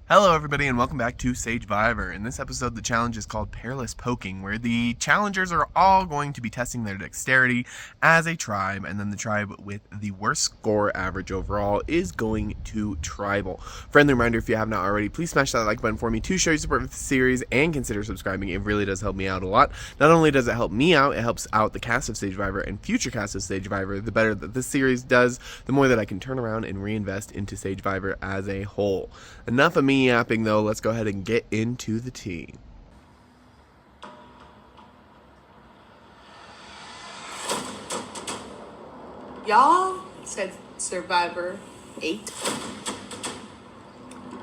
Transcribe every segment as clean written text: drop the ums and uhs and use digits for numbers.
Hello everybody and welcome back to Sagevivor. In this episode, the challenge is called Perilous Poking, where the challengers are all going to be testing their dexterity as a tribe, and then the tribe with the worst score average overall is going to tribal. Friendly reminder, if you have not already, please smash that like button for me to show your support for the series and consider subscribing. It really does help me out a lot. Not only does it help me out, it helps out the cast of Sagevivor and future cast of Sagevivor. The better that this series does, the more that I can turn around and reinvest into Sagevivor as a whole. Enough of me yapping though, let's go ahead and get into the tea. Y'all said Survivor 8.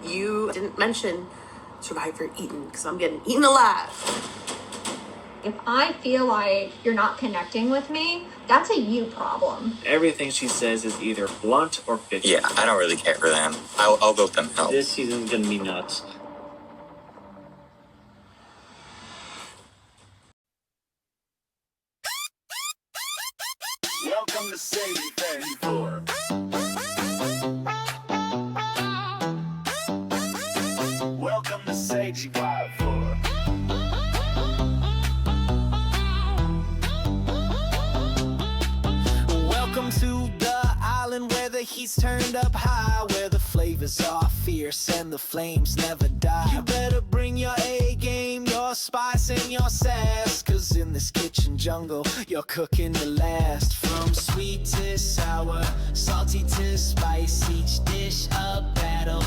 You didn't mention Survivor Eaten, because I'm getting eaten alive. If I feel like you're not connecting with me, that's a you problem. Everything she says is either blunt or bitchy. Yeah, I don't really care for them. I'll vote them out. This season's gonna be nuts. Welcome to Sagevivor. Welcome to Sagevivor. Welcome to the island where the heat's turned up high, where the flavors are fierce and the flames never die. You better bring your A game, your spice and your sass, cause in this kitchen jungle you're cooking to last. From sweet to sour, salty to spice, each dish a battle,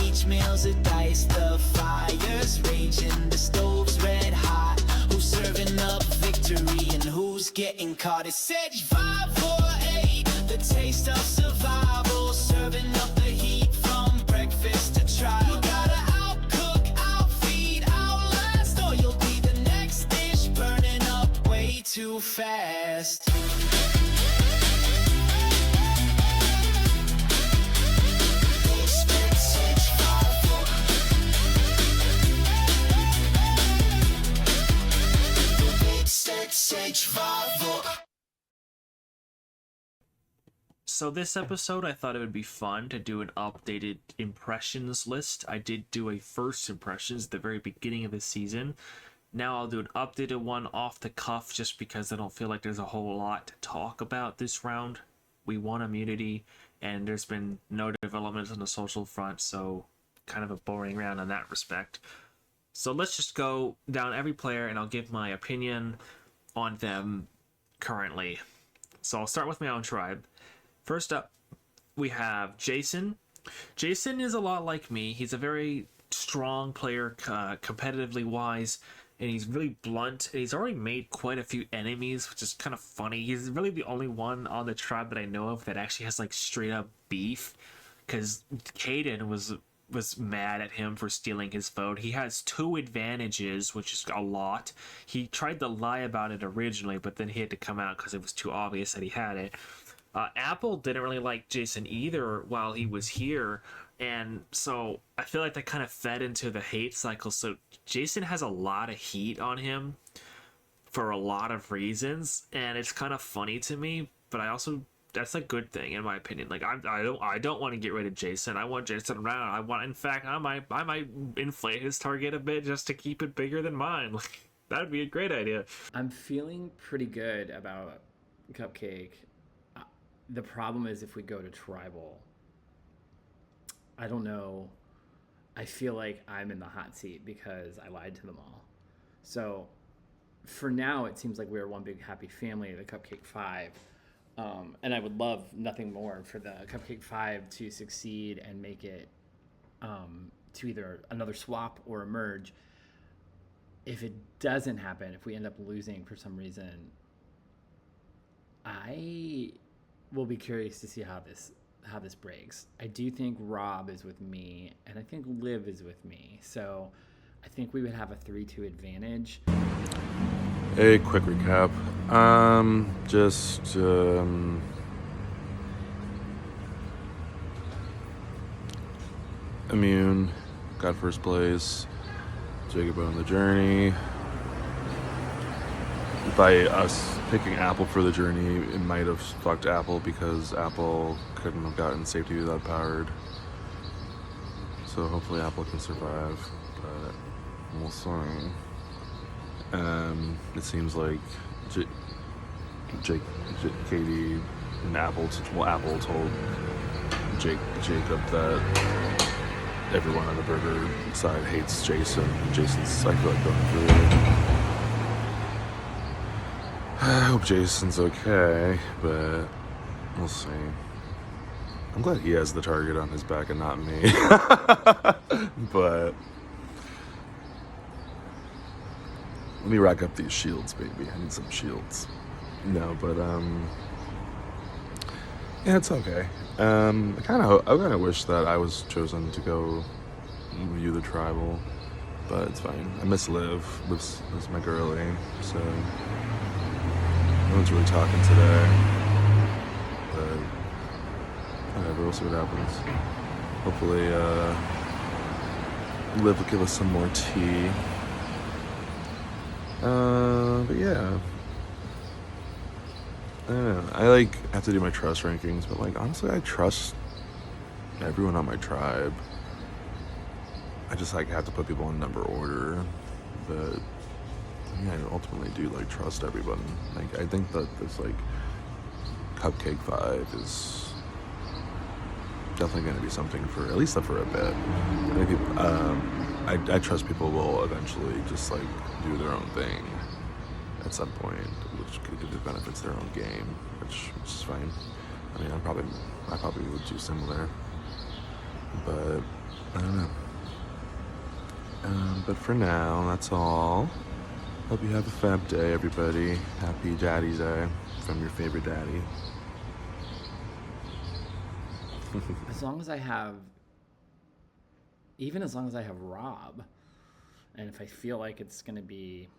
each meal's a dice. The fire's raging, the stove's red hot. Who's serving up victory and who's getting caught? It's Sagevivor 8, the taste of survival, serving up the heat from breakfast to trial. You gotta outcook, outfeed, outlast, or you'll be the next dish burning up way too fast. Sagevivor. So this episode, I thought it would be fun to do an updated impressions list. I did do a first impressions at the very beginning of the season. Now I'll do an updated one off the cuff just because I don't feel like there's a whole lot to talk about this round. We won immunity and there's been no developments on the social front, so kind of a boring round in that respect. So let's just go down every player and I'll give my opinion on them currently. So I'll start with my own tribe. First up, we have Jason. Jason is a lot like me. He's a very strong player, competitively wise, and he's really blunt. And he's already made quite a few enemies, which is kind of funny. He's really the only one on the tribe that I know of that actually has like straight up beef, because Caden was mad at him for stealing his vote. He has 2 advantages, which is a lot. He tried to lie about it originally, but then he had to come out because it was too obvious that he had it. Apple didn't really like Jason either while he was here, and so I feel like that kind of fed into the hate cycle. So Jason has a lot of heat on him for a lot of reasons, and it's kind of funny to me, but I also, that's a good thing in my opinion. Like I don't want to get rid of Jason. I want Jason around. In fact, I might inflate his target a bit just to keep it bigger than mine. Like that would be a great idea. I'm feeling pretty good about Cupcake. The problem is if we go to tribal, I don't know. I feel like I'm in the hot seat because I lied to them all. So for now, it seems like we're one big happy family, the Cupcake 5. And I would love nothing more for the Cupcake 5 to succeed and make it to either another swap or a merge. If it doesn't happen, if we end up losing for some reason, I will be curious to see how this breaks. I do think Rob is with me, and I think Liv is with me. So I think we would have a 3-2 advantage. A quick recap. Immune, got first place. Jacob on the journey. By us picking Apple for the journey, it might have fucked Apple because Apple couldn't have gotten safety without powered. So hopefully Apple can survive, but we'll see. It seems like Katie and Apple told Jacob that everyone on the burger side hates Jason. Jason's, I feel like, going through it. I hope Jason's okay, but we'll see. I'm glad he has the target on his back and not me. But let me rack up these shields, baby. I need some shields. No, but yeah, it's okay. I kind of wish that I was chosen to go view the tribal, but it's fine. I miss Liv. Liv's my girlie, so no one's really talking today. But whatever, we'll see what happens. Hopefully, Liv will give us some more tea. But yeah. I don't know. I have to do my trust rankings, but honestly, I trust everyone on my tribe. I just have to put people in number order, but I ultimately do trust everyone. I think that this Cupcake 5 is definitely going to be something for at least for a bit. I think I trust people will eventually just do their own thing at some point, which benefits their own game, which is fine. I mean, I probably would do similar, but I don't know. But for now, that's all. Hope you have a fab day, everybody. Happy Daddy's Day from your favorite daddy. As long as I have Rob, and if I feel like it's going to be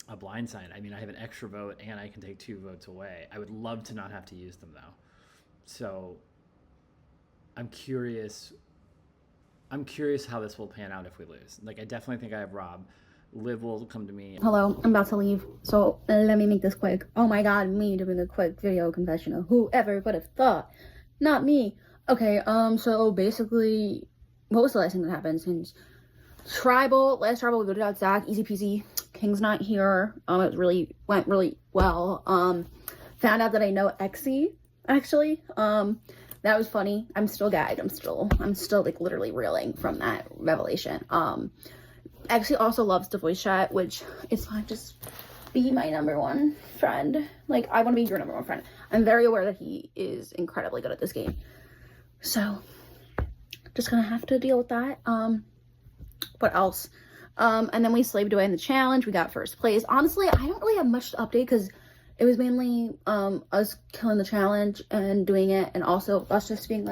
a blindside, I mean, I have an extra vote and I can take 2 votes away. I would love to not have to use them though. So I'm curious how this will pan out if we lose. I definitely think I have Rob. Liv will come to me. Hello, I'm about to leave, so let me make this quick. Oh my god, me doing a quick video confessional. Whoever would have thought? Not me. Okay, so basically, what was the last thing that happened since last tribal, we voted out Zach, easy peasy. King's not here. It went really well. Found out that I know Exy, actually. That was funny. I'm still gagged. I'm still literally reeling from that revelation. Exy also loves to voice chat, which is fine. Just be my number one friend. I want to be your number one friend. I'm very aware that he is incredibly good at this game. So, just gonna have to deal with that. What else? And then we slaved away in the challenge. We got first place. Honestly, I don't really have much to update because it was mainly us killing the challenge and doing it, and also us just being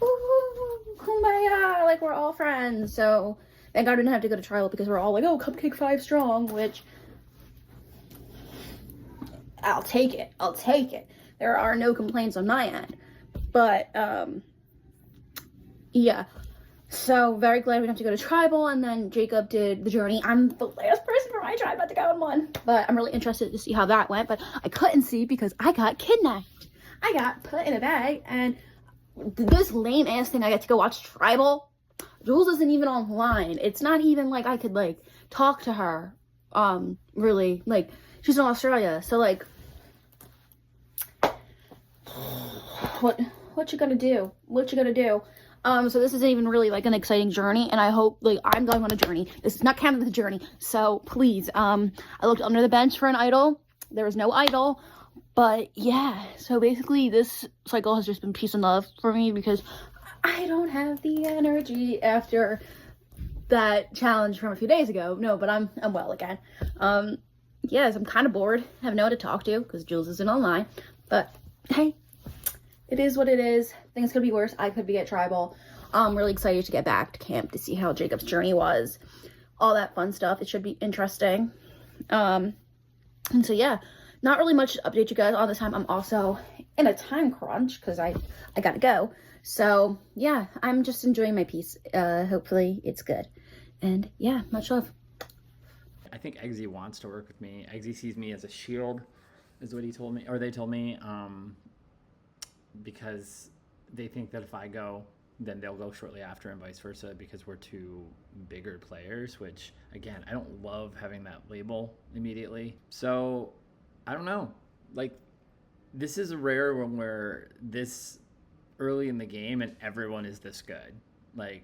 oh my god, we're all friends. So thank God I didn't have to go to trial because we're all oh, Cupcake 5 strong, which I'll take it. There are no complaints on my end. But yeah. So, very glad we didn't have to go to tribal, and then Jacob did the journey. I'm the last person from my tribe about to go in one, but I'm really interested to see how that went, but I couldn't see because I got kidnapped. I got put in a bag, and this lame-ass thing I get to go watch tribal. Jules isn't even online. It's not even I could, talk to her, really. She's in Australia, so, what you gonna do? So this isn't even really an exciting journey, and I hope I'm going on a journey. This is not counting the journey, so please. I looked under the bench for an idol. There was no idol, but yeah. So basically, this cycle has just been peace and love for me because I don't have the energy after that challenge from a few days ago. No, but I'm well again. Yes, I'm kind of bored. I have no one to talk to because Jules isn't online. But hey. It is what it is. Things could be worse. I could be at tribal. I'm really excited to get back to camp to see how Jacob's journey was. All that fun stuff. It should be interesting. And so yeah, not really much to update you guys on this time. I'm also in a time crunch because I gotta go. So yeah, I'm just enjoying my peace. Hopefully it's good. And yeah, much love. I think Eggsy wants to work with me. Eggsy sees me as a shield, is what he told me, or they told me. Because they think that if I go, then they'll go shortly after, and vice versa, because we're two bigger players, which, again, I don't love having that label immediately. So, I don't know. Like, this is a rare one where this early in the game and everyone is this good. Like,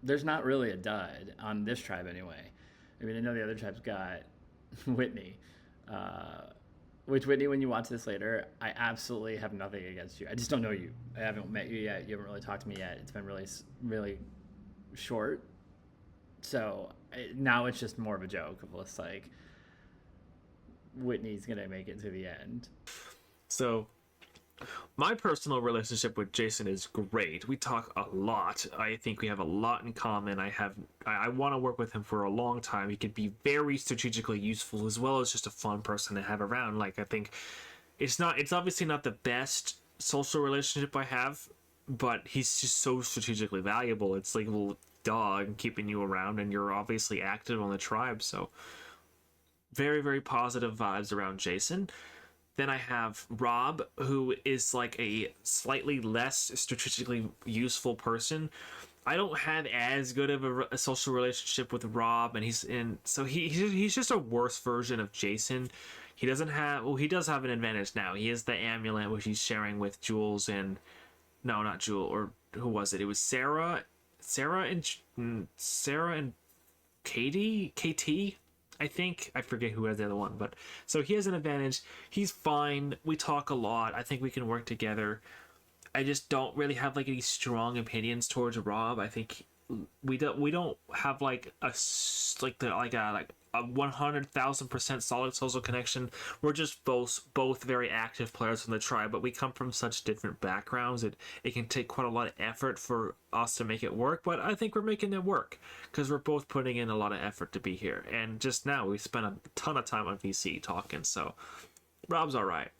there's not really a dud on this tribe anyway. I mean, I know the other tribes got Whitney. Which, Whitney, when you watch this later, I absolutely have nothing against you. I just don't know you. I haven't met you yet. You haven't really talked to me yet. It's been really, really short. So now it's just more of a joke of just like, Whitney's going to make it to the end. So my personal relationship with Jason is great. We talk a lot. I think we have a lot in common. I want to work with him for a long time. He could be very strategically useful as well as just a fun person to have around. Like, I think it's obviously not the best social relationship I have, but he's just so strategically valuable. It's like a little dog keeping you around, and you're obviously active on the tribe. So very, very positive vibes around Jason. Then I have Rob, who is like a slightly less strategically useful person. I don't have as good of a social relationship with Rob, and he's just a worse version of Jason. He does have an advantage now. He has the amulet, which he's sharing with Jules and no, not Jules, or who was it? It was Sarah and KT. I think, I forget who has the other one, but so he has an advantage. He's fine. We talk a lot. I think we can work together. I just don't really have like any strong opinions towards Rob. I think we don't have like a 100,000% solid social connection. We're just both very active players in the tribe, but we come from such different backgrounds. It can take quite a lot of effort for us to make it work, but I think we're making it work because we're both putting in a lot of effort to be here. And just now we spent a ton of time on VC talking, so Rob's all right.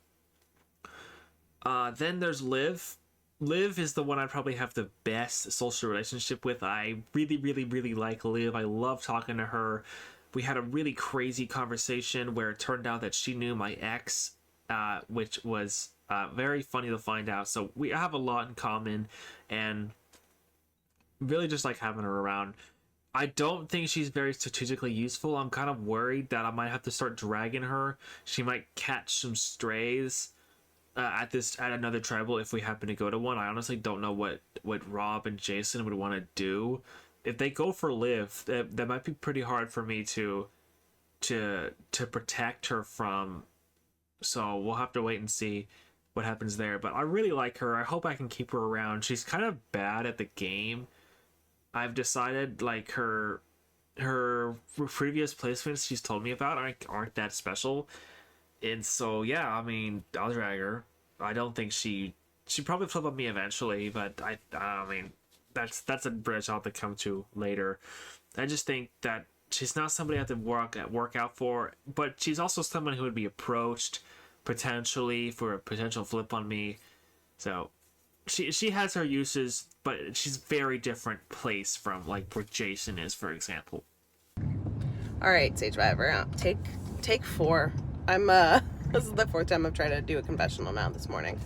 Then there's Liv. Liv is the one I probably have the best social relationship with. I really, really, really like Liv. I love talking to her. We had a really crazy conversation where it turned out that she knew my ex, which was very funny to find out. So we have a lot in common and really just like having her around. I don't think she's very strategically useful. I'm kind of worried that I might have to start dragging her. She might catch some strays at another tribal if we happen to go to one. I honestly don't know what Rob and Jason would want to do. If they go for Liv, that might be pretty hard for me to protect her from. So we'll have to wait and see what happens there. But I really like her. I hope I can keep her around. She's kind of bad at the game. I've decided like her previous placements she's told me about aren't that special. And so yeah, I mean, I'll drag her. I don't think she probably flip on me eventually, but I mean, that's a bridge I'll have to come to later. I just think that she's not somebody I have to work out for, but she's also someone who would be approached potentially for a potential flip on me. So she has her uses, but she's very different place from like where Jason is, for example. All right, Sagevivor, take 4. I'm this is the 4th time I've tried to do a confessional now this morning.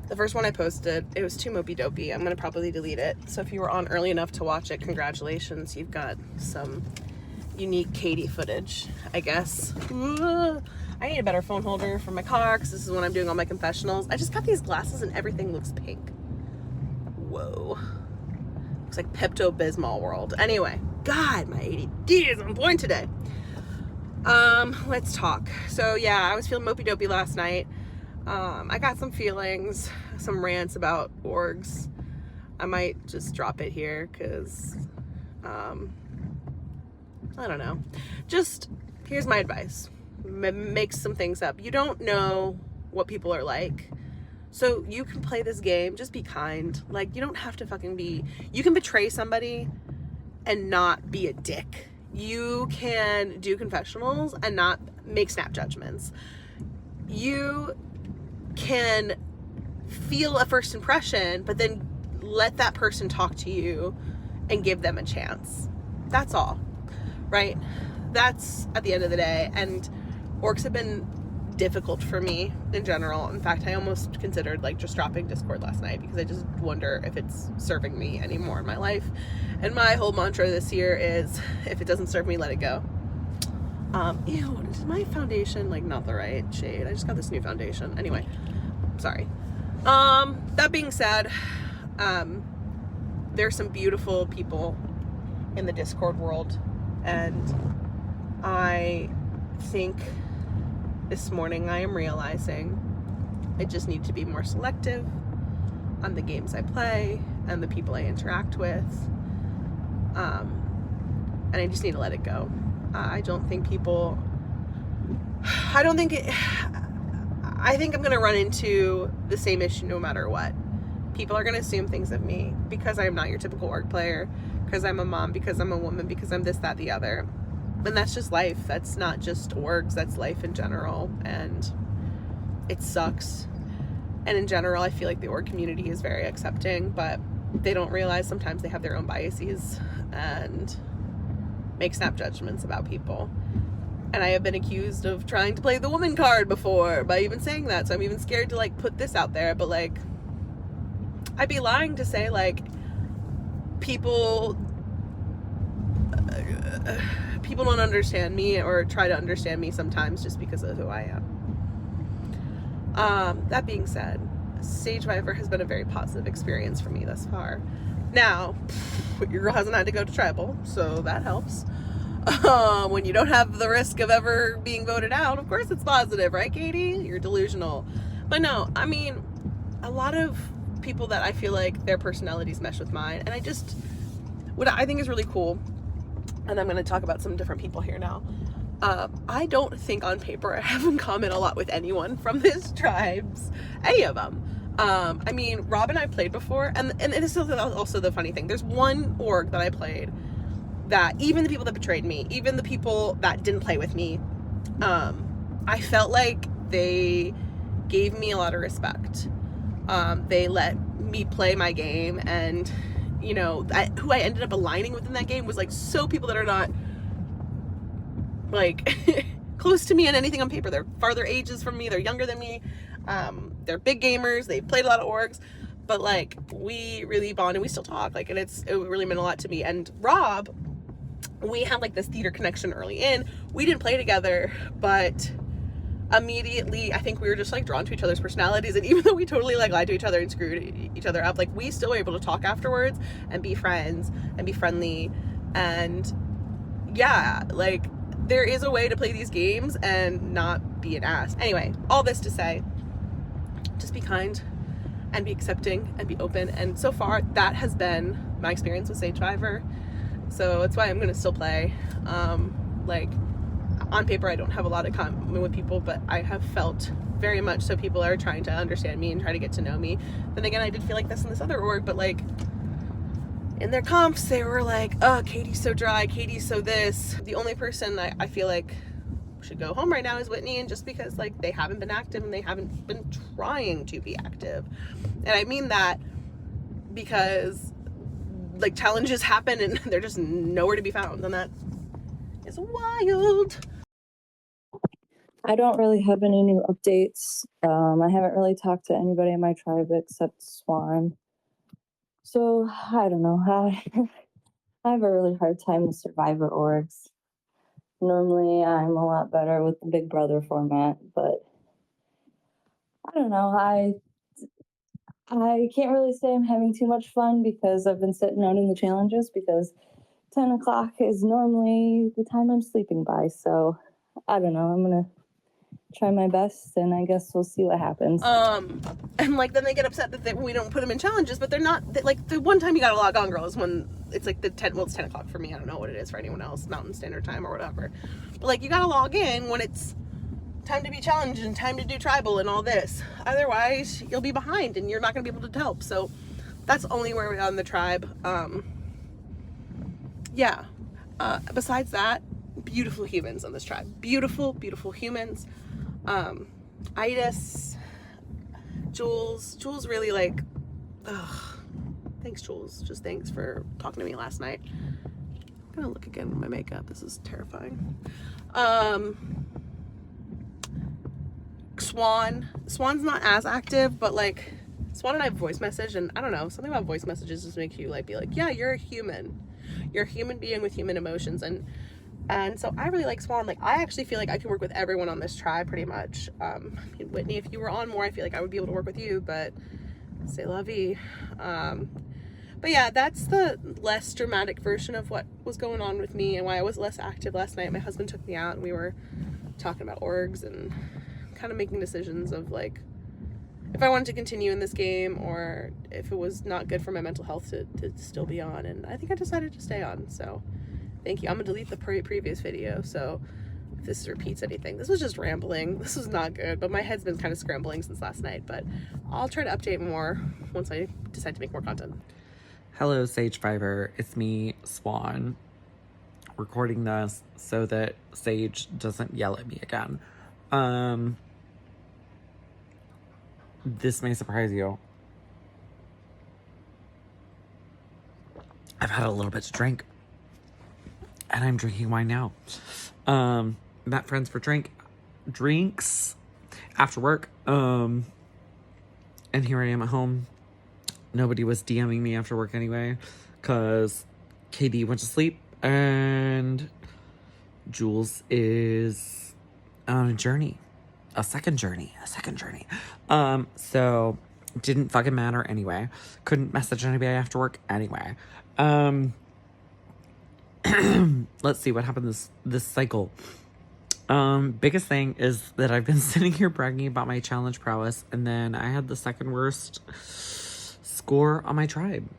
The first one I posted, it was too mopey dopey. I'm gonna probably delete it. So if you were on early enough to watch it, congratulations. You've got some unique Katie footage, I guess. I need a better phone holder for my car because this is when I'm doing all my confessionals. I just got these glasses and everything looks pink. Whoa. Looks like Pepto-Bismol world. Anyway, God, my ADD is on point today. Let's talk. So yeah, I was feeling mopey dopey last night. I got some feelings, some rants about orgs. I might just drop it here because, I don't know. Just, here's my advice. Make some things up. You don't know what people are like. So you can play this game, just be kind. Like, you don't have to you can betray somebody and not be a dick. You can do confessionals and not make snap judgments. You can feel a first impression, but then let that person talk to you and give them a chance. That's all, right? That's at the end of the day. And orcs have been difficult for me in general. In fact, I almost considered like just dropping Discord last night because I just wonder if it's serving me anymore in my life. And my whole mantra this year is, if it doesn't serve me, let it go. Ew, is my foundation like not the right shade? I just got this new foundation. Anyway, sorry. That being said, there's some beautiful people in the Discord world, and I think this morning I am realizing I just need to be more selective on the games I play and the people I interact with, and I just need to let it go. I think I'm gonna run into the same issue no matter what. People are gonna assume things of me because I am not your typical org player, because I'm a mom, because I'm a woman, because I'm this, that, the other. And that's just life. That's not just orgs, that's life in general, and it sucks. And in general, I feel like the org community is very accepting, but they don't realize sometimes they have their own biases and make snap judgments about people. And I have been accused of trying to play the woman card before by even saying that, so I'm even scared to like put this out there. But like, I'd be lying to say like people don't understand me or try to understand me sometimes just because of who I am. That being said, Sagevivor has been a very positive experience for me thus far. Now, your girl hasn't had to go to tribal, so that helps. When you don't have the risk of ever being voted out, of course it's positive, right, Katie? You're delusional. But no, I mean, a lot of people that I feel like their personalities mesh with mine, and what I think is really cool, and I'm going to talk about some different people here now. I don't think on paper I have in common a lot with anyone from this tribes, any of them. I mean, Rob and I played before, and this is also the funny thing. There's one org that I played that even the people that betrayed me, even the people that didn't play with me, I felt like they gave me a lot of respect. They let me play my game, and you know, who I ended up aligning with in that game was like people that are not like close to me in anything on paper. They're farther ages from me, they're younger than me, they're big gamers, they played a lot of orgs, but like we really bonded, we still talk, like, and it really meant a lot to me. And Rob, we had like this theater connection early in. We didn't play together, but immediately I think we were just like drawn to each other's personalities, and even though we totally like lied to each other and screwed each other up, like we still were able to talk afterwards and be friends and be friendly. And yeah, like there is a way to play these games and not be an ass. Anyway, all this to say, just be kind and be accepting and be open. And so far that has been my experience with Sagevivor, so that's why I'm gonna still play. Like on paper I don't have a lot of common with people, but I have felt very much so people are trying to understand me and try to get to know me. Then again, I did feel like this in this other org, but like in their comps they were like, oh, Katie's so dry, Katie's so this. The only person I feel like should go home right now is Whitney, and just because like they haven't been active and they haven't been trying to be active. And I mean that because like challenges happen and they're just nowhere to be found, and that is wild. I don't really have any new updates. I haven't really talked to anybody in my tribe except Swan. So I don't know. I have a really hard time with Survivor orgs. Normally I'm a lot better with the Big Brother format, but I don't know. I can't really say I'm having too much fun because I've been sitting out in the challenges, because 10 o'clock is normally the time I'm sleeping by. So I don't know. I'm gonna try my best, and I guess we'll see what happens. And like then they get upset that we don't put them in challenges, but they're not like the one time you gotta log on, girl, is when it's like it's 10 o'clock for me. I don't know what it is for anyone else, Mountain Standard Time or whatever, but like you gotta log in when it's time to be challenged and time to do tribal and all this. Otherwise you'll be behind and you're not gonna be able to help. So that's only where we are in the tribe. Yeah, besides that, beautiful humans on this tribe. Beautiful humans. Itis, Jules really like, thanks Jules, just thanks for talking to me last night. I'm gonna look again at my makeup, this is terrifying. Swan's not as active, but like Swan and I voice message, and I don't know, something about voice messages just makes you like be like, yeah, you're a human being with human emotions. And so I really like Swan. Like, I actually feel like I can work with everyone on this tribe pretty much. Whitney, if you were on more, I feel like I would be able to work with you, but c'est la vie. But yeah, that's the less dramatic version of what was going on with me and why I was less active last night. My husband took me out and we were talking about orgs and kind of making decisions of like if I wanted to continue in this game or if it was not good for my mental health to still be on. And I think I decided to stay on. So thank you. I'm gonna delete the previous video. So if this repeats anything, this was just rambling. This was not good, but my head's been kind of scrambling since last night. But I'll try to update more once I decide to make more content. Hello, Sagevivor. It's me, Swan, recording this so that Sage doesn't yell at me again. This may surprise you. I've had a little bit to drink, and I'm drinking wine now. Met friends for drinks after work. And here I am at home. Nobody was DMing me after work anyway, because KD went to sleep and Jules is on a journey. A second journey. So didn't fucking matter anyway. Couldn't message anybody after work anyway. Let's see what happened this cycle. Biggest thing is that I've been sitting here bragging about my challenge prowess, and then I had the second worst score on my tribe.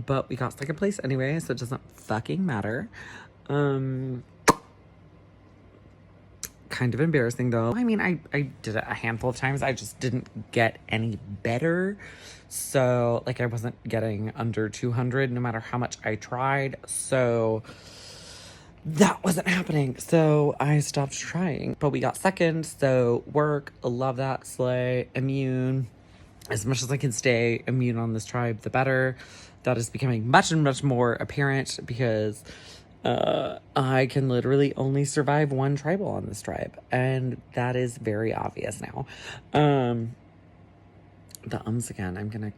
But we got second place anyway, so it doesn't fucking matter. Kind of embarrassing though. I mean, I did it a handful of times. I just didn't get any better. So like I wasn't getting under 200 no matter how much I tried. So that wasn't happening. So I stopped trying. But we got second. So work. Love that. Slay. Immune. As much as I can stay immune on this tribe, the better. That is becoming much and much more apparent because I can literally only survive one tribal on this tribe, and that is very obvious now. The ums again. I'm gonna.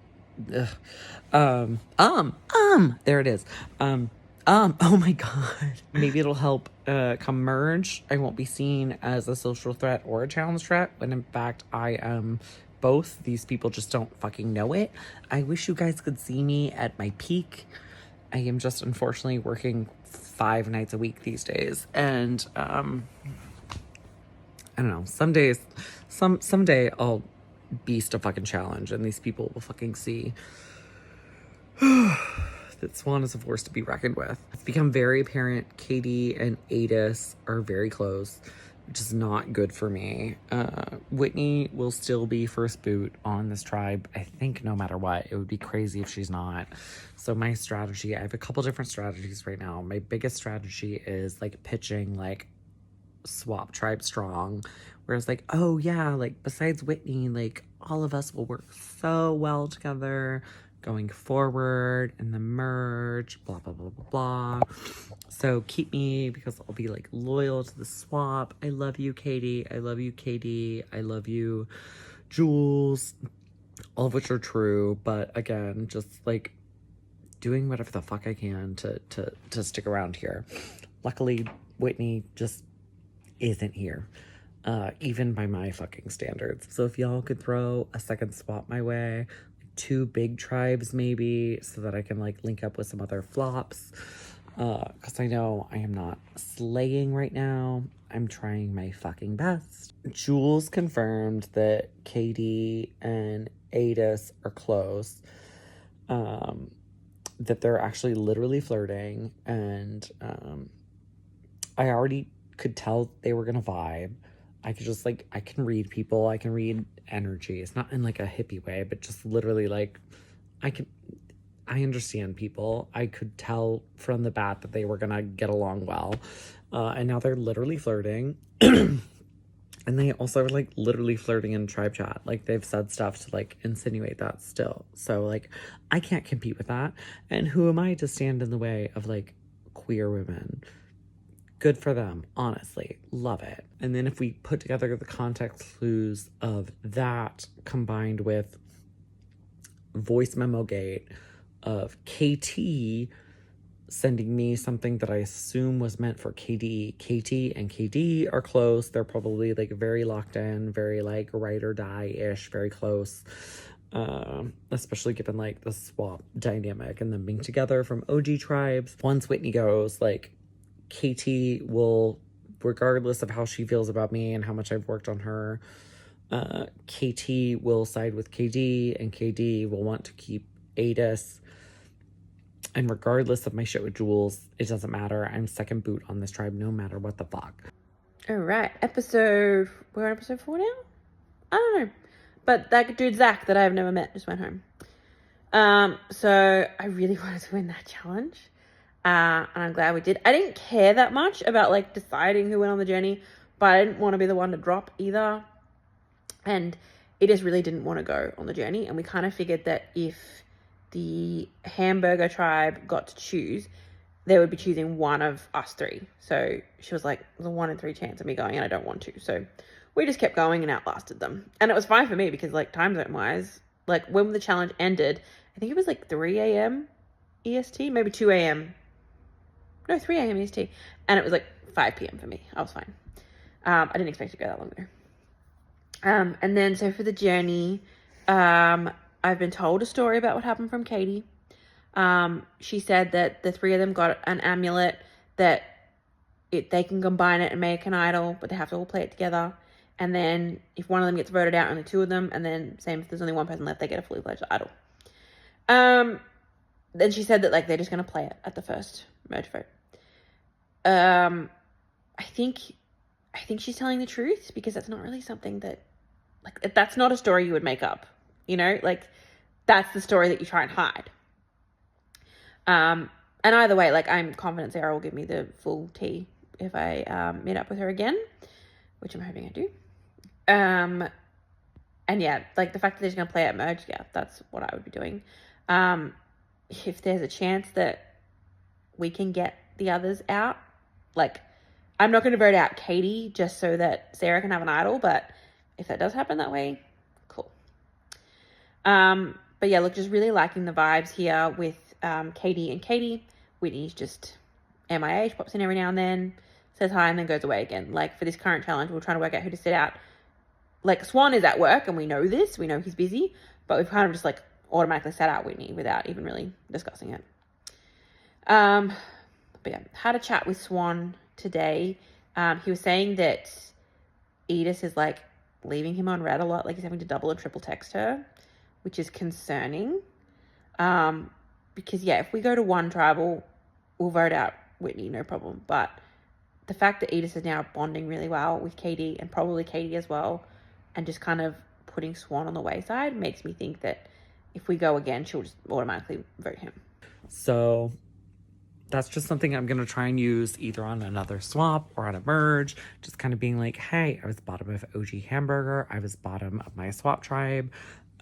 There it is. Oh my god. Maybe it'll help come merge. I won't be seen as a social threat or a challenge threat when in fact I am both. These people just don't fucking know it. I wish you guys could see me at my peak. I am just unfortunately working 5 nights a week these days, and I don't know, some days someday I'll beast a fucking challenge and these people will fucking see that Swan is a force to be reckoned with. It's become very apparent Katie and Adis are very close, which is not good for me. Whitney will still be first boot on this tribe, I think, no matter what. It would be crazy if she's not. So my strategy, I have a couple different strategies right now. My biggest strategy is like pitching like swap tribe strong, whereas like, oh yeah, like besides Whitney, like all of us will work so well together going forward in the merge, blah, blah, blah, blah, blah. So keep me because I'll be like loyal to the swap. I love you, Katie. I love you, Katie. I love you, Jules. All of which are true. But again, just like doing whatever the fuck I can to stick around here. Luckily, Whitney just isn't here. Even by my fucking standards. So if y'all could throw a second swap my way, 2 big tribes maybe, so that I can like link up with some other flops, because I know I am not slaying right now. I'm trying my fucking best. Jules confirmed that Katie and Adis are close, that they're actually literally flirting, and I already could tell they were gonna vibe. I could just like, I can read people, I can read energy. It's not in like a hippie way, but just literally like, I understand people. I could tell from the bat that they were gonna get along well. And now they're literally flirting. And they also are like literally flirting in tribe chat. Like they've said stuff to like insinuate that still. So like, I can't compete with that. And who am I to stand in the way of like queer women Good for them, honestly. Love it. And then if we put together the context clues of that combined with voice memo gate of KT sending me something that I assume was meant for KD. KT and KD are close. They're probably like very locked in, very like ride or die-ish, very close. Especially given like the swap dynamic and them being together from OG tribes. Once Whitney goes, like KT will, regardless of how she feels about me and how much I've worked on her, KT will side with KD, and KD will want to keep Adis. And regardless of my shit with Jules, it doesn't matter. I'm second boot on this tribe no matter what the fuck. All right, we're on episode 4 now? I don't know. But that dude Zach that I've never met just went home. So I really wanted to win that challenge. And I'm glad we did. I didn't care that much about like deciding who went on the journey, but I didn't want to be the one to drop either. And it just really didn't want to go on the journey. And we kind of figured that if the hamburger tribe got to choose, they would be choosing one of us 3. So she was like, there's a 1 in 3 chance of me going and I don't want to. So we just kept going and outlasted them. And it was fine for me because like time zone wise, like when the challenge ended, I think it was like 3 a.m. EST, maybe 2 a.m. No, 3 a.m. EST. And it was like 5 p.m. for me. I was fine. I didn't expect it to go that long though. And then so for the journey, I've been told a story about what happened from Katie. She said that the 3 of them got an amulet that they can combine it and make an idol, but they have to all play it together. And then if one of them gets voted out, only 2 of them, and then same if there's only one person left, they get a fully fledged idol. Then she said that like they're just gonna play it at the first merge vote. I think she's telling the truth because that's not really something that like that's not a story you would make up. You know, like that's the story that you try and hide. And either way, like I'm confident Sarah will give me the full tea if I meet up with her again, which I'm hoping I do. And yeah, like the fact that they're just gonna play at merge, yeah, that's what I would be doing. If there's a chance that we can get the others out, like I'm not gonna vote out Katie just so that Sarah can have an idol, but if that does happen that way, cool. But yeah, look, just really liking the vibes here with Katie and Katie. Whitney's just MIA, she pops in every now and then, says hi, and then goes away again. Like for this current challenge, we're trying to work out who to sit out. Like Swan is at work, and we know this. We know he's busy, but we've kind of just like automatically sat out Whitney without even really discussing it. But yeah, had a chat with Swan today. He was saying that Edis is like leaving him on red a lot, like he's having to double or triple text her, which is concerning. Because yeah, if we go to one tribal, we'll vote out Whitney, no problem. But the fact that Edis is now bonding really well with Katie and probably Katie as well, and just kind of putting Swan on the wayside makes me think that if we go again, she'll just automatically vote him. So that's just something I'm going to try and use either on another swap or on a merge. Just kind of being like, hey, I was bottom of OG Hamburger. I was bottom of my swap tribe.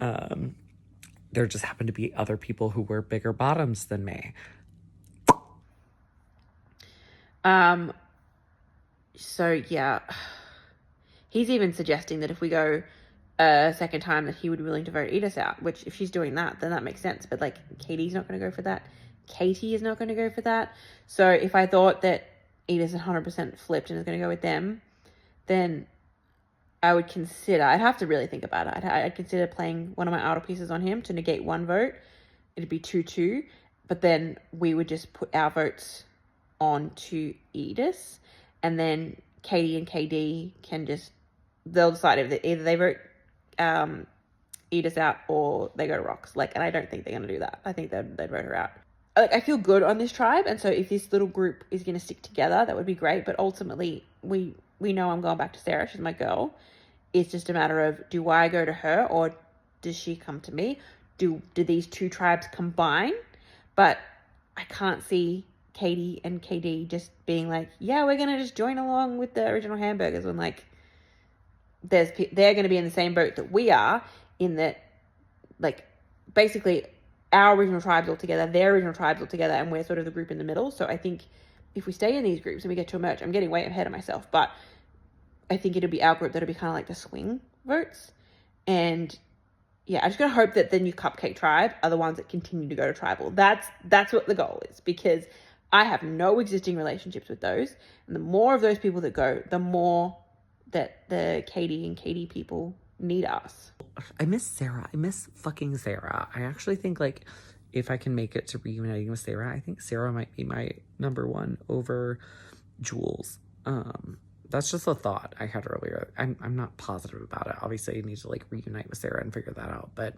There just happened to be other people who were bigger bottoms than me. So yeah, he's even suggesting that if we go a second time that he would be willing to vote Edis out, which if she's doing that, then that makes sense. But like Katie's not going to go for that. Katie is not going to go for that. So if I thought that Edis 100% flipped and is going to go with them, then I would consider, I'd have to really think about it. I'd consider playing one of my idol pieces on him to negate one vote. It'd be 2-2, but then we would just put our votes on to Edis, and then Katie and KD can just, they'll decide if either they vote Edis out or they go to Rocks. Like, and I don't think they're going to do that. I think they'd vote her out. Like, I feel good on this tribe, and so if this little group is going to stick together, that would be great. But ultimately, we know I'm going back to Sarah. She's my girl. It's just a matter of, do I go to her or does she come to me? Do these two tribes combine? But I can't see Katie and KD just being like, yeah, we're going to just join along with the original hamburgers, when like they're going to be in the same boat that we are, in that like basically our original tribes all together, their original tribes all together, and we're sort of the group in the middle. So I think if we stay in these groups and we get to emerge, I'm getting way ahead of myself, but I think it'll be our group that'll be kind of like the swing votes. And yeah, I just gotta hope that the new Cupcake tribe are the ones that continue to go to tribal. That's what the goal is, because I have no existing relationships with those. And the more of those people that go, the more that the Katie and Katie people need us. I miss Sarah. I miss fucking Sarah. I actually think, like, if I can make it to reuniting with Sarah, I think Sarah might be my number one over Jules. That's just a thought I had earlier. I'm not positive about it. Obviously, I need to, like, reunite with Sarah and figure that out. But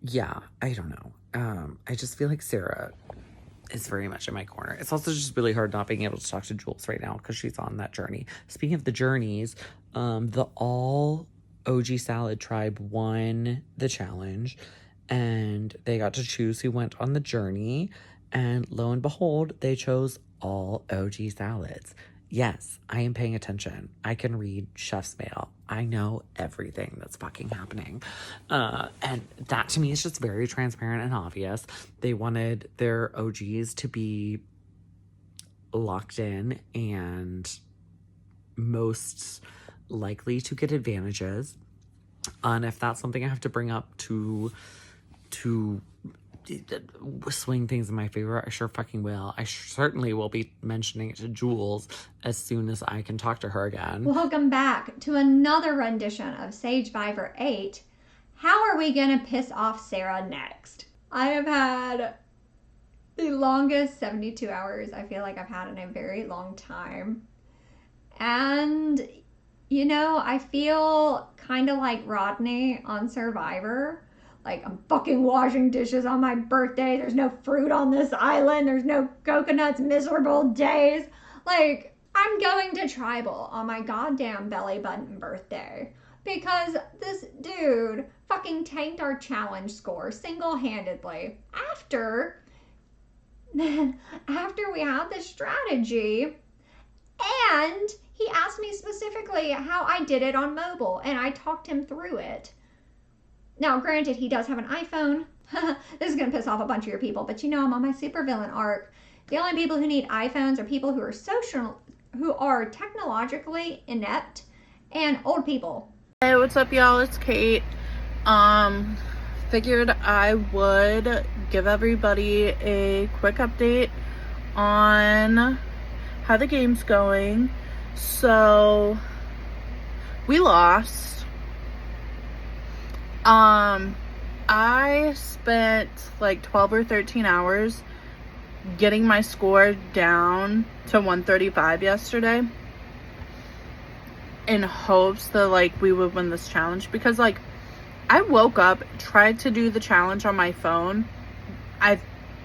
yeah, I don't know. I just feel like Sarah is very much in my corner. It's also just really hard not being able to talk to Jules right now because she's on that journey. Speaking of the journeys, the all OG Salad tribe won the challenge, and they got to choose who went on the journey, and lo and behold, they chose all OG Salads. Yes, I am paying attention. I can read chef's mail. I know everything that's fucking happening. And that to me is just very transparent and obvious. They wanted their OGs to be locked in and most likely to get advantages. And if that's something I have to bring up to swing things in my favor, I sure fucking will. I certainly will be mentioning it to Jules as soon as I can talk to her again. Welcome back to another rendition of Sagevivor 8. How are we gonna piss off Sarah next? I have had the longest 72 hours I feel like I've had in a very long time. And, you know, I feel kind of like Rodney on Survivor. Like, I'm fucking washing dishes on my birthday. There's no fruit on this island. There's no coconuts. Miserable days. Like, I'm going to tribal on my goddamn Bellybutton birthday because this dude fucking tanked our challenge score single-handedly after we had this strategy. And he asked me specifically how I did it on mobile, and I talked him through it. Now, granted, he does have an iPhone. This is going to piss off a bunch of your people, but you know I'm on my supervillain arc. The only people who need iPhones are people who are technologically inept and old people. Hey, what's up, y'all? It's Kate. Figured I would give everybody a quick update on how the game's going. So, we lost. I spent like 12 or 13 hours getting my score down to 135 yesterday in hopes that like we would win this challenge, because like I woke up, tried to do the challenge on my phone. I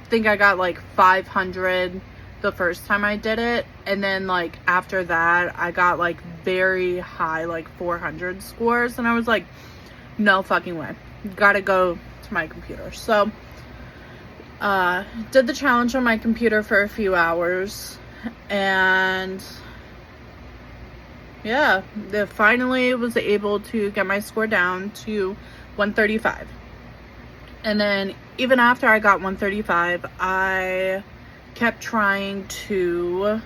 think I got like 500 the first time I did it, and then like after that I got like very high, like 400 scores, and I was like, no fucking way, gotta go to my computer. So did the challenge on my computer for a few hours, and yeah, finally was able to get my score down to 135. And then even after I got 135, I kept trying to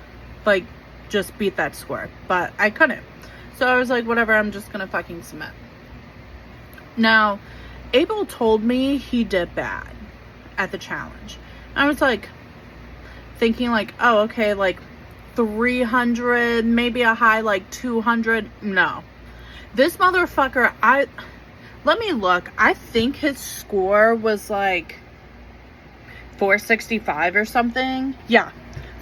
like just beat that score, but I couldn't. So I was like, whatever, I'm just gonna fucking submit. Now, Abel told me he did bad at the challenge. I was like thinking like, oh, okay, like 300, maybe a high like 200. No, this motherfucker, let me look. I think his score was like 465 or something. Yeah,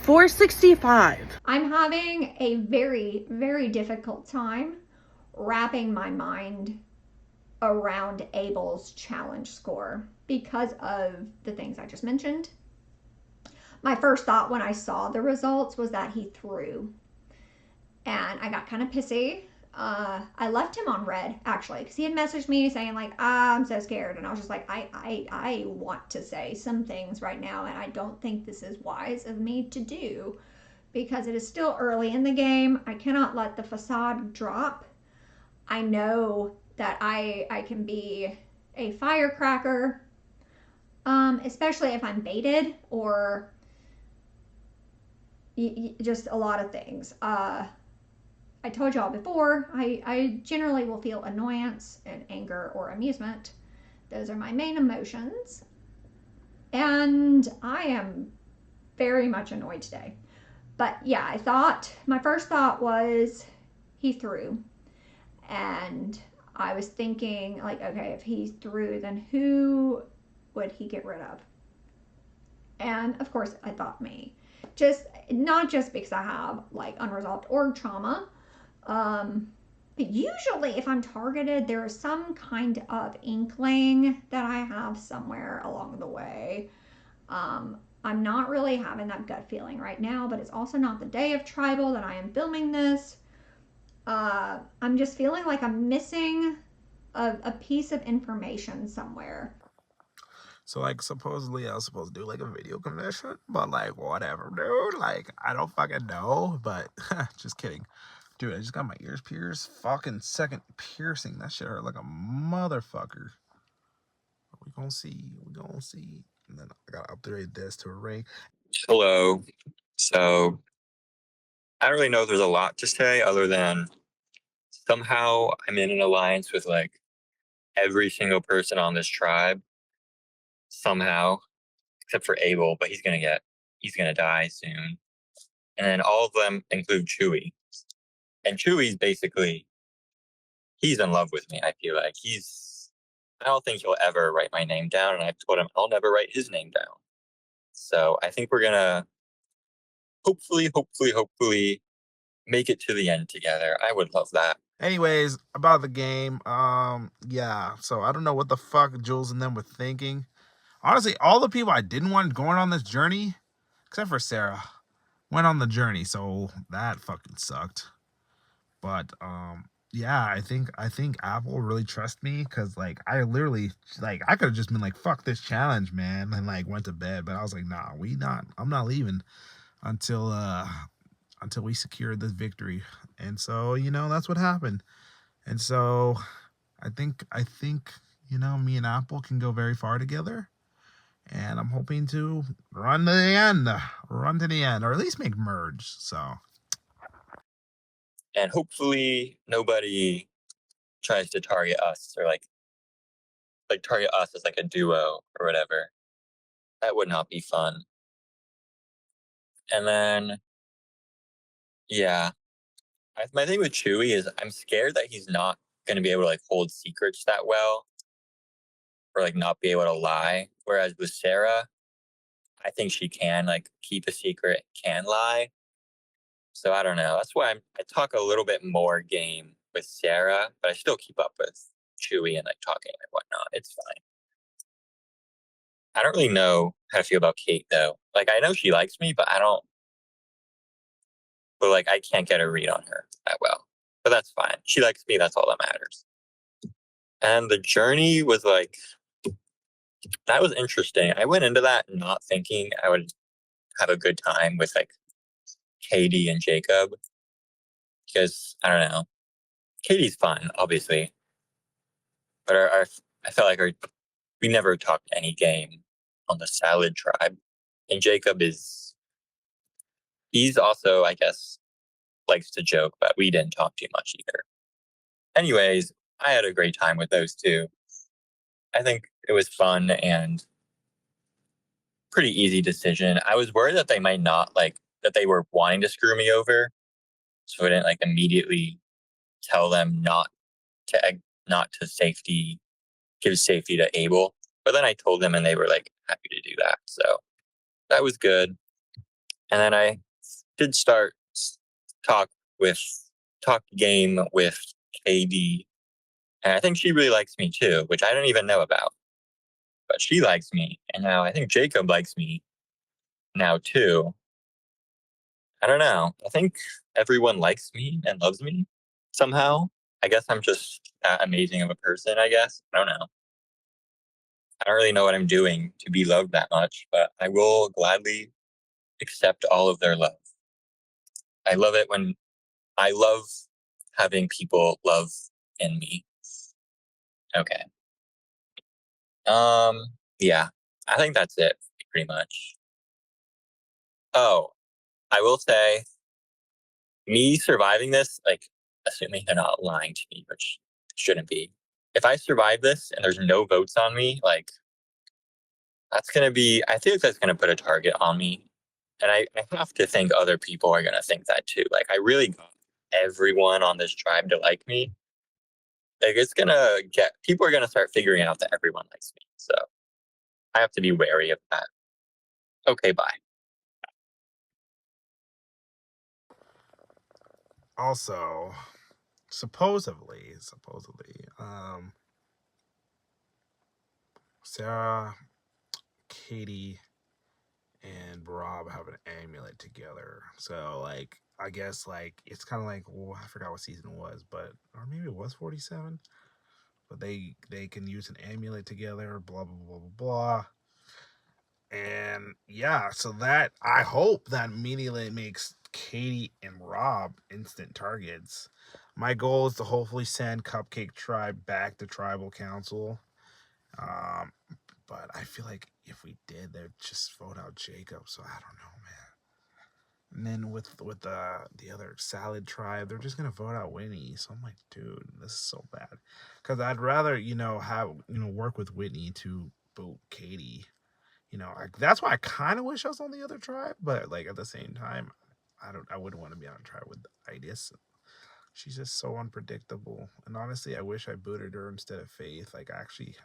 465. I'm having a very, very difficult time wrapping my mind around Abel's challenge score because of the things I just mentioned. My first thought when I saw the results was that he threw, and I got kind of pissy. I left him on red actually, because he had messaged me saying like, I'm so scared, and I was just like, I want to say some things right now, and I don't think this is wise of me to do because it is still early in the game. I cannot let the facade drop. I know that I can be a firecracker, especially if I'm baited or just a lot of things. I told y'all before, I generally will feel annoyance and anger or amusement. Those are my main emotions. And I am very much annoyed today. But yeah, my first thought was he threw. And I was thinking, like, okay, if he threw, then who would he get rid of? And of course, I thought me. Not just because I have like unresolved org trauma. Usually, if I'm targeted, there is some kind of inkling that I have somewhere along the way. I'm not really having that gut feeling right now, but it's also not the day of tribal that I am filming this. I'm just feeling like I'm missing a piece of information somewhere. So like supposedly I was supposed to do like a video confession, but like whatever, dude. Like I don't fucking know, but just kidding. Dude, I just got my ears pierced. Fucking second piercing. That shit hurt like a motherfucker. We gonna see. We gonna see. And then I gotta upgrade this to a ring. Hello. So I don't really know if there's a lot to say other than somehow I'm in an alliance with like every single person on this tribe. Somehow, except for Abel, but he's gonna die soon. And then all of them include Chewy. And Chewy's basically he's in love with me, I feel like. I don't think he'll ever write my name down, and I've told him I'll never write his name down. So I think we're gonna hopefully make it to the end together. I would love that. Anyways, about the game, yeah. So I don't know what the fuck Jules and them were thinking. Honestly, all the people I didn't want going on this journey, except for Sarah, went on the journey. So that fucking sucked. But yeah, I think Apple really trusts me because like I literally like I could have just been like fuck this challenge, man, and like went to bed. But I was like, nah, I'm not leaving until we secure this victory. And so that's what happened. And so I think me and Apple can go very far together. And I'm hoping to run to the end, or at least make merge. So. And hopefully nobody tries to target us or like target us as like a duo or whatever. That would not be fun. And then, yeah, my thing with Chewy is I'm scared that he's not going to be able to like hold secrets that well or like not be able to lie. Whereas with Sarah, I think she can like keep a secret, can lie. So I don't know. That's why I talk a little bit more game with Sarah, but I still keep up with Chewy and like talking and whatnot. It's fine. I don't really know how to feel about Kate though. Like I know she likes me, but like I can't get a read on her that well. But that's fine. She likes me, that's all that matters. And the journey was like that was interesting. I went into that not thinking I would have a good time with like Katie and Jacob. Because I don't know. Katie's fun, obviously. But I felt like we never talked any game on the Salad Tribe. And Jacob he's also, I guess, likes to joke, but we didn't talk too much either. Anyways, I had a great time with those two. I think it was fun and pretty easy decision. I was worried that they might not that they were wanting to screw me over. So I didn't like immediately tell them not to give safety to Abel. But then I told them and they were like happy to do that. So that was good. And then I did start talk game with KD. And I think she really likes me too, which I don't even know about. But she likes me. And now I think Jacob likes me now too. I don't know. I think everyone likes me and loves me somehow. I guess I'm just that amazing of a person, I guess. I don't know. I don't really know what I'm doing to be loved that much, but I will gladly accept all of their love. I love having people love in me. Okay. Yeah, I think that's it pretty much. Oh, I will say, me surviving this, like, assuming they're not lying to me, which shouldn't be. If I survive this and there's no votes on me, like, that's going to be, I think that's going to put a target on me. And I have to think other people are going to think that too. Like, I really got everyone on this tribe to like me. Like, it's going to get, people are going to start figuring out that everyone likes me. So I have to be wary of that. Okay, bye. Also, supposedly, Sarah, Katie, and Rob have an amulet together. So, like, I guess, like, it's kind of like, well, I forgot what season it was, but, or maybe it was 47. But they can use an amulet together, blah, blah, blah, blah, blah. And yeah, so that, I hope that immediately makes Katie and Rob instant targets. My goal is to hopefully send Cupcake Tribe back to Tribal Council. But I feel like if we did, they'd just vote out Jacob. So I don't know, man. And then with the other Salad Tribe, they're just gonna vote out Whitney. So I'm like, dude, this is so bad. Because I'd rather, work with Whitney to boot Katie. That's why I kind of wish I was on the other tribe, but like at the same time, I wouldn't want to be on a tribe with Itis. She's just so unpredictable. And honestly, I wish I booted her instead of Faith. Like, I actually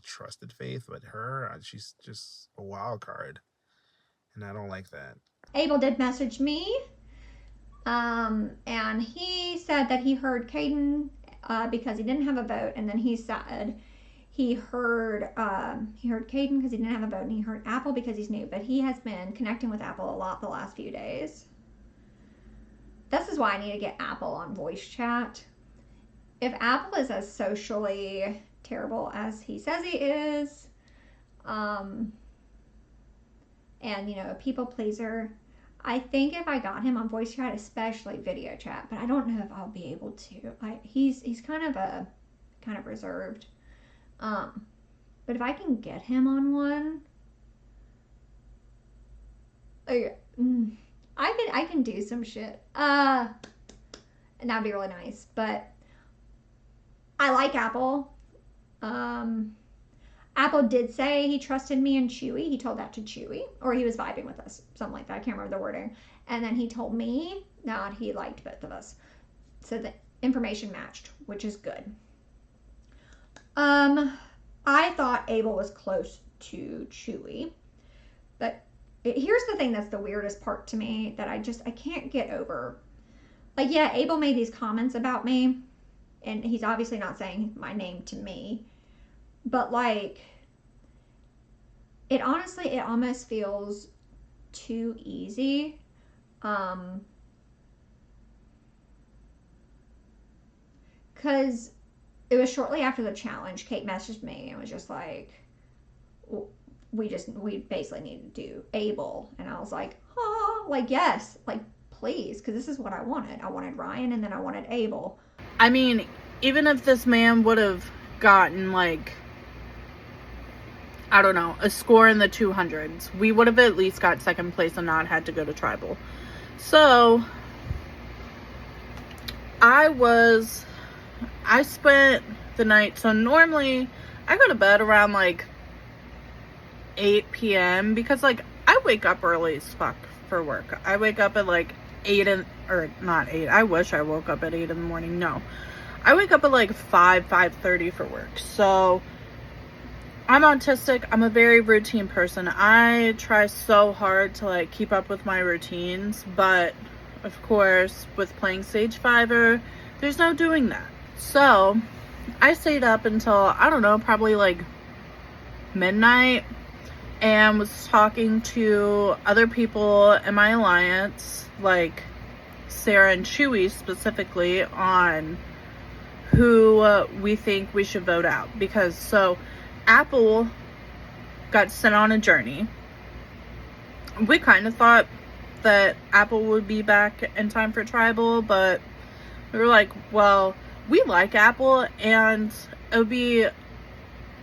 trusted Faith, but her, she's just a wild card, and I don't like that. Abel did message me, and he said that he heard Caden because he didn't have a vote, and then he said he heard Caden because he didn't have a vote, and he heard Apple because he's new, but he has been connecting with Apple a lot the last few days. This is why I need to get Apple on voice chat. If Apple is as socially terrible as he says he is, and a people pleaser, I think if I got him on voice chat, especially video chat, but I don't know if I'll be able to. He's kind of reserved. But if I can get him on one, I can do some shit. And that'd be really nice. But I like Apple. Apple did say he trusted me and Chewy. He told that to Chewy, or he was vibing with us, something like that. I can't remember the wording. And then he told me that he liked both of us. So the information matched, which is good. I thought Abel was close to Chewy, but here's the thing that's the weirdest part to me that I can't get over. Like, yeah, Abel made these comments about me, and he's obviously not saying my name to me, but like, it almost feels too easy. Because it was shortly after the challenge, Kate messaged me and was just like, we basically need to do Abel. And I was like, yes, please, because this is what I wanted. I wanted Ryan, and then I wanted Abel. I mean, even if this man would have gotten, I don't know, a score in the 200s, we would have at least got second place and not had to go to tribal. So, I spent the night, so normally I go to bed around 8 p.m. because I wake up early as fuck for work. I wake up at 8, I wish I woke up at 8 in the morning. No, I wake up at 5:30 for work. So I'm autistic. I'm a very routine person. I try so hard to keep up with my routines, but of course with playing Sagevivor, there's no doing that. So I stayed up until, I don't know, probably midnight, and was talking to other people in my alliance, like Sarah and Chewy specifically, on who we think we should vote out. Because so Apple got sent on a journey. We kind of thought that Apple would be back in time for tribal, but we were like, well, we like Apple, and it would be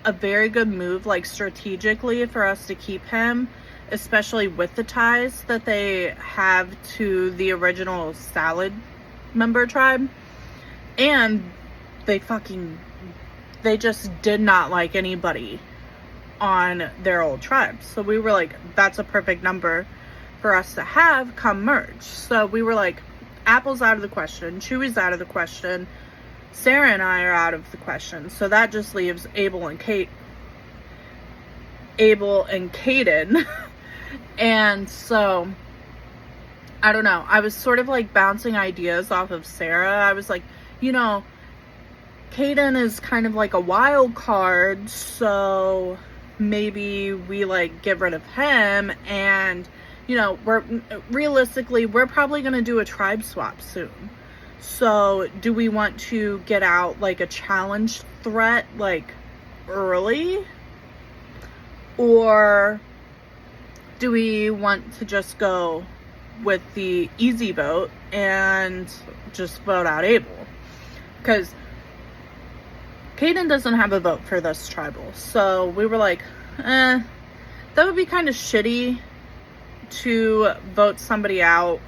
a very good move, strategically, for us to keep him, especially with the ties that they have to the original salad member tribe. And they just did not like anybody on their old tribe. So we were like, that's a perfect number for us to have come merge. So we were like, Apple's out of the question, Chewy's out of the question, Sarah and I are out of the question. So that just leaves Abel and Caden. And so, I don't know. I was sort of like bouncing ideas off of Sarah. I was like, you know, Caden is kind of like a wild card, so maybe we like get rid of him, and you know, we're probably going to do a tribe swap soon. So do we want to get out like a challenge threat like early, or do we want to just go with the easy vote and just vote out Abel? Because Caden doesn't have a vote for this tribal. So we were like, that would be kind of shitty to vote somebody out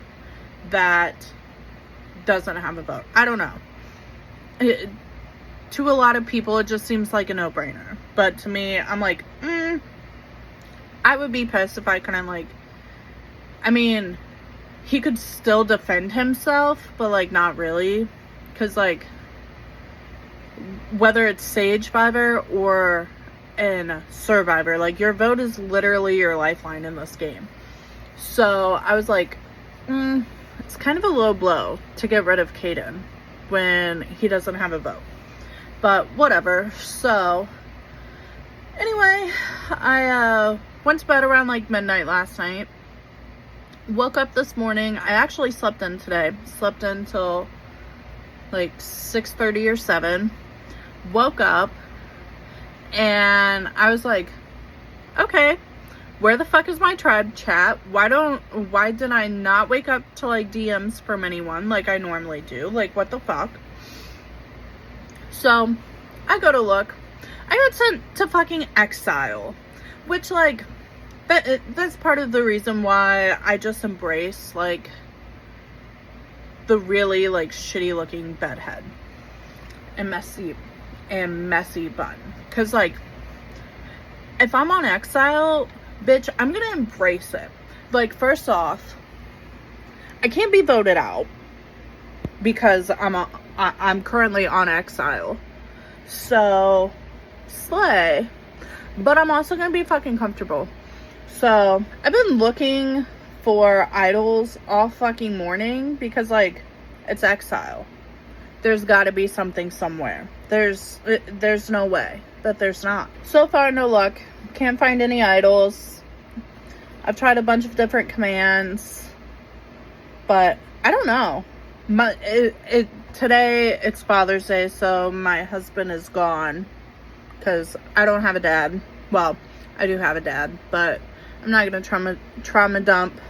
that doesn't have a vote. I don't know. To a lot of people, it just seems like a no-brainer. But to me, I'm like, I would be pissed if I couldn't, like, I mean, he could still defend himself, but, like, not really. Because, like, whether it's Sagevivor or in Survivor, like, your vote is literally your lifeline in this game. So, I was like, it's kind of a low blow to get rid of Caden when he doesn't have a vote. But, whatever. So, anyway, I, went to bed around like midnight last night. Woke up this morning. I actually slept in today. Slept in till like 6:30 or 7. Woke up and I was like, okay, where the fuck is my tribe chat? Why did I not wake up to like DMs from anyone like I normally do? Like, what the fuck? So I go to look. I got sent to fucking exile. Which, like, that's part of the reason why I just embrace, like, the really, like, shitty-looking bedhead and messy bun. Because, like, if I'm on exile, bitch, I'm gonna embrace it. Like, first off, I can't be voted out because I'm currently on exile. So, slay. But I'm also gonna be fucking comfortable. So, I've been looking for idols all fucking morning because, like, it's exile. There's gotta be something somewhere. There's no way that there's not. So far, no luck. Can't find any idols. I've tried a bunch of different commands. But, I don't know. Today, it's Father's Day, so my husband is gone. Because I don't have a dad. Well, I do have a dad, but I'm not going to trauma dump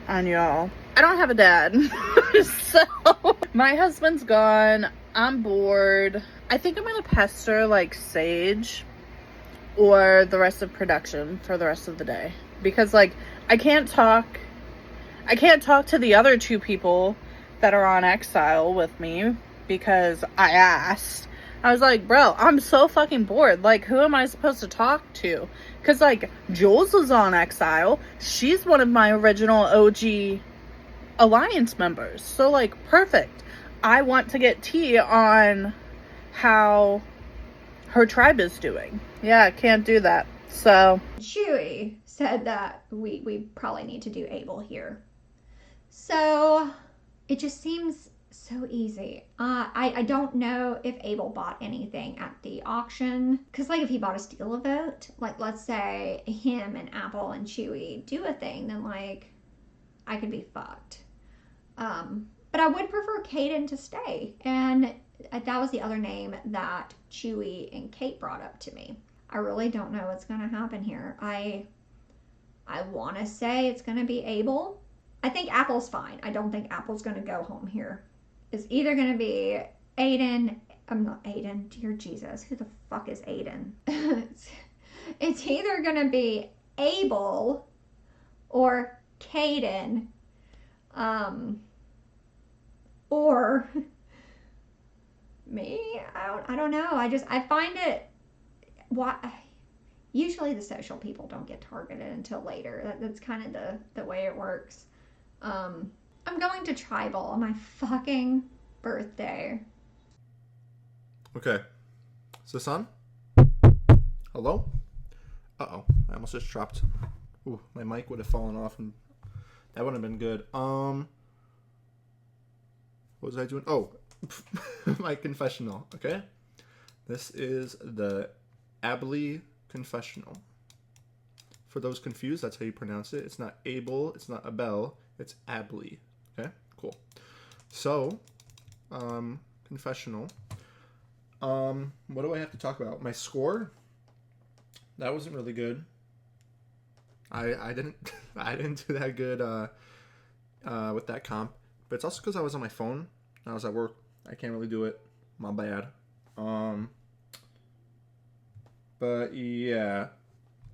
on y'all. I don't have a dad. So, my husband's gone. I'm bored. I think I'm going to pester, like, Sage or the rest of production for the rest of the day. Because, like, I can't talk to the other two people that are on exile with me because I asked. I was like, bro, I'm so fucking bored. Like, who am I supposed to talk to? Because, like, Jules is on exile. She's one of my original OG Alliance members. So, like, perfect. I want to get tea on how her tribe is doing. Yeah, I can't do that. So. Chewy said that we probably need to do Abel here. So, it just seems so easy. I don't know if Abel bought anything at the auction. Because, like, if he bought a steal a vote, like, let's say him and Apple and Chewy do a thing, then, like, I could be fucked. But I would prefer Caden to stay. And that was the other name that Chewy and Kate brought up to me. I really don't know what's going to happen here. I want to say it's going to be Abel. I think Apple's fine. I don't think Apple's going to go home here. It's either going to be Aiden. I'm not Aiden. Dear Jesus. Who the fuck is Aiden? It's either going to be Abel or Caden, or me. I don't know. I find it. Why? Usually the social people don't get targeted until later. That's kind of the way it works. I'm going to tribal on my fucking birthday. Okay. Is this on? Hello? Uh-oh. I almost just dropped. Ooh, my mic would have fallen off and that would have been good. What was I doing? Oh, my confessional, okay? This is the Abley confessional. For those confused, that's how you pronounce it. It's not Abel, it's not Abel, it's Abley. Okay, cool. So, confessional. What do I have to talk about? My score? That wasn't really good. I didn't I didn't do that good with that comp. But it's also because I was on my phone. I was at work. I can't really do it. My bad. But yeah,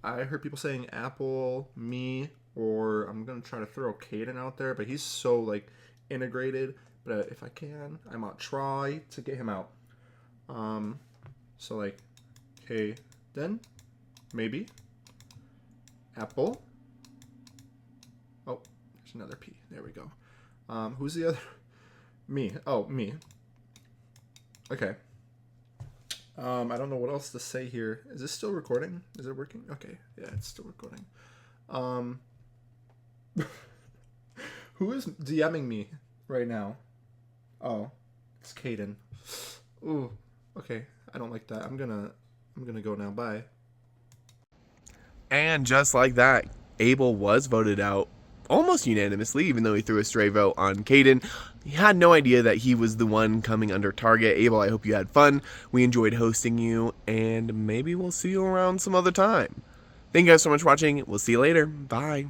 I heard people saying Apple, me, or I'm gonna try to throw Caden out there, but he's so like integrated. But if I can, I might try to get him out. So like, Caden, maybe. Apple. Oh, there's another P. There we go. Who's the other? Me. Oh, me. Okay. I don't know what else to say here. Is this still recording? Is it working? Okay. Yeah, it's still recording. Who is DMing me right now? Oh, it's Caden. Ooh. Okay. I don't like that. I'm gonna go now. Bye. And just like that, Abel was voted out almost unanimously, even though he threw a stray vote on Caden. He had no idea that he was the one coming under target. Abel, I hope you had fun. We enjoyed hosting you, and maybe we'll see you around some other time. Thank you guys so much for watching. We'll see you later. Bye.